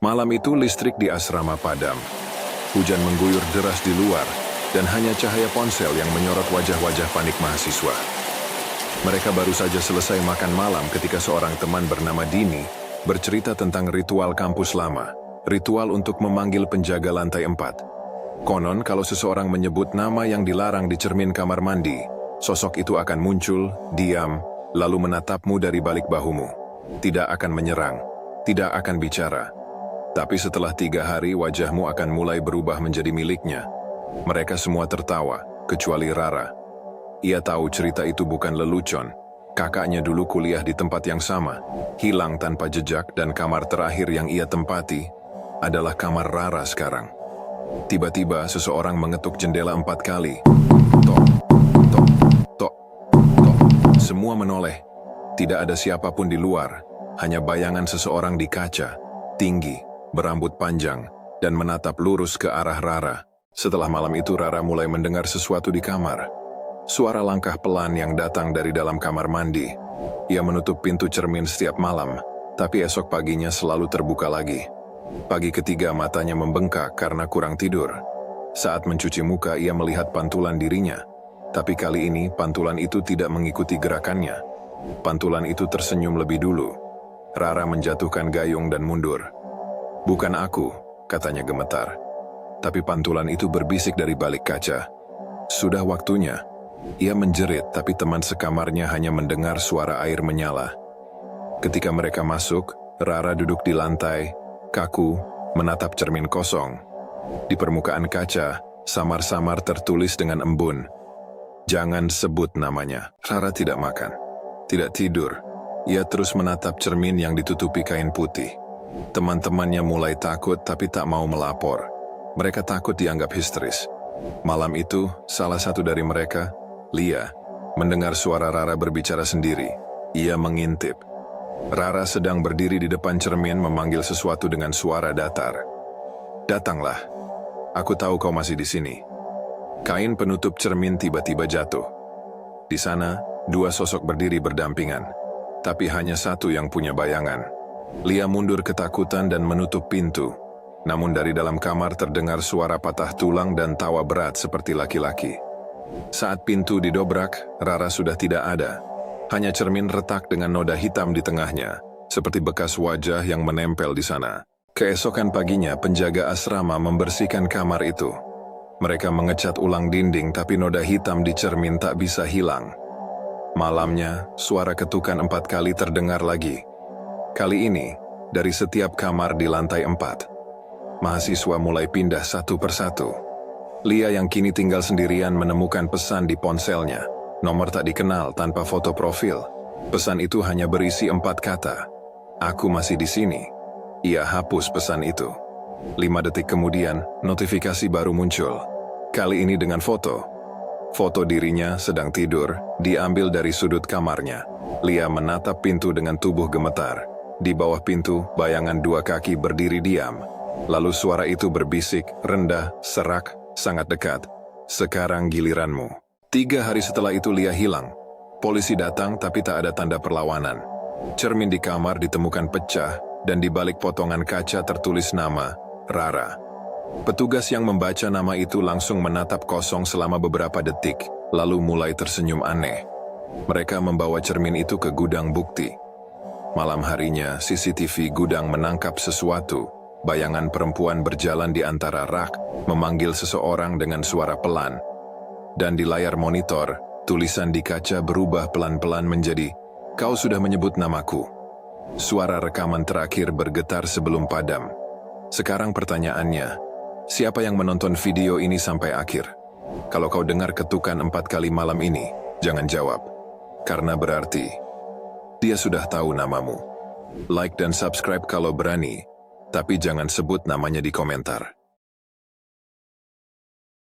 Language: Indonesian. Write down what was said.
Malam itu listrik di asrama padam. Hujan mengguyur deras di luar, dan hanya cahaya ponsel yang menyorot wajah-wajah panik mahasiswa. Mereka baru saja selesai makan malam ketika seorang teman bernama Dini bercerita tentang ritual kampus lama, ritual untuk memanggil penjaga lantai 4. Konon kalau seseorang menyebut nama yang dilarang di cermin kamar mandi, sosok itu akan muncul, diam, lalu menatapmu dari balik bahumu. Tidak akan menyerang, tidak akan bicara. Tapi setelah 3 hari wajahmu akan mulai berubah menjadi miliknya. Mereka semua tertawa, kecuali Rara. Ia tahu cerita itu bukan lelucon. Kakaknya dulu kuliah di tempat yang sama, hilang tanpa jejak, dan kamar terakhir yang ia tempati adalah kamar Rara sekarang. Tiba-tiba seseorang mengetuk jendela 4 kali. Tok, tok, tok, tok. Semua menoleh. Tidak ada siapapun di luar, hanya bayangan seseorang di kaca, tinggi, berambut panjang, dan menatap lurus ke arah Rara. Setelah malam itu Rara mulai mendengar sesuatu di kamar. Suara langkah pelan yang datang dari dalam kamar mandi. Ia menutup pintu cermin setiap malam, tapi esok paginya selalu terbuka lagi. Pagi ketiga matanya membengkak karena kurang tidur. Saat mencuci muka ia melihat pantulan dirinya, tapi kali ini pantulan itu tidak mengikuti gerakannya. Pantulan itu tersenyum lebih dulu. Rara menjatuhkan gayung dan mundur. "Bukan aku," katanya gemetar. Tapi pantulan itu berbisik dari balik kaca. Sudah waktunya. Ia menjerit, tapi teman sekamarnya hanya mendengar suara air menyala. Ketika mereka masuk, Rara duduk di lantai, kaku, menatap cermin kosong. Di permukaan kaca, samar-samar tertulis dengan embun, "Jangan sebut namanya." Rara tidak makan, tidak tidur. Ia terus menatap cermin yang ditutupi kain putih. Teman-temannya mulai takut tapi tak mau melapor. Mereka takut dianggap histeris. Malam itu, salah satu dari mereka, Lia, mendengar suara Rara berbicara sendiri. Ia mengintip. Rara sedang berdiri di depan cermin memanggil sesuatu dengan suara datar. "Datanglah. Aku tahu kau masih di sini." Kain penutup cermin tiba-tiba jatuh. Di sana, 2 sosok berdiri berdampingan, tapi hanya satu yang punya bayangan. Lia mundur ketakutan dan menutup pintu. Namun dari dalam kamar terdengar suara patah tulang dan tawa berat seperti laki-laki. Saat pintu didobrak, Rara sudah tidak ada. Hanya cermin retak dengan noda hitam di tengahnya, seperti bekas wajah yang menempel di sana. Keesokan paginya, penjaga asrama membersihkan kamar itu. Mereka mengecat ulang dinding, tapi noda hitam di cermin tak bisa hilang. Malamnya, suara ketukan 4 kali terdengar lagi. Kali ini, dari setiap kamar di lantai 4. Mahasiswa mulai pindah satu persatu. Lia yang kini tinggal sendirian menemukan pesan di ponselnya. Nomor tak dikenal tanpa foto profil. Pesan itu hanya berisi 4 kata. "Aku masih di sini." Ia hapus pesan itu. 5 detik kemudian, notifikasi baru muncul. Kali ini dengan foto. Foto dirinya sedang tidur, diambil dari sudut kamarnya. Lia menatap pintu dengan tubuh gemetar. Di bawah pintu, bayangan 2 kaki berdiri diam. Lalu suara itu berbisik, rendah, serak, sangat dekat. "Sekarang giliranmu." 3 hari setelah itu Lia hilang. Polisi datang tapi tak ada tanda perlawanan. Cermin di kamar ditemukan pecah, dan di balik potongan kaca tertulis nama, Rara. Petugas yang membaca nama itu langsung menatap kosong selama beberapa detik, lalu mulai tersenyum aneh. Mereka membawa cermin itu ke gudang bukti. Malam harinya, CCTV gudang menangkap sesuatu. Bayangan perempuan berjalan di antara rak, memanggil seseorang dengan suara pelan. Dan di layar monitor, tulisan di kaca berubah pelan-pelan menjadi, "Kau sudah menyebut namaku." Suara rekaman terakhir bergetar sebelum padam. Sekarang pertanyaannya, siapa yang menonton video ini sampai akhir? Kalau kau dengar ketukan 4 kali malam ini, jangan jawab. Karena berarti, dia sudah tahu namamu. Like dan subscribe kalau berani, tapi jangan sebut namanya di komentar.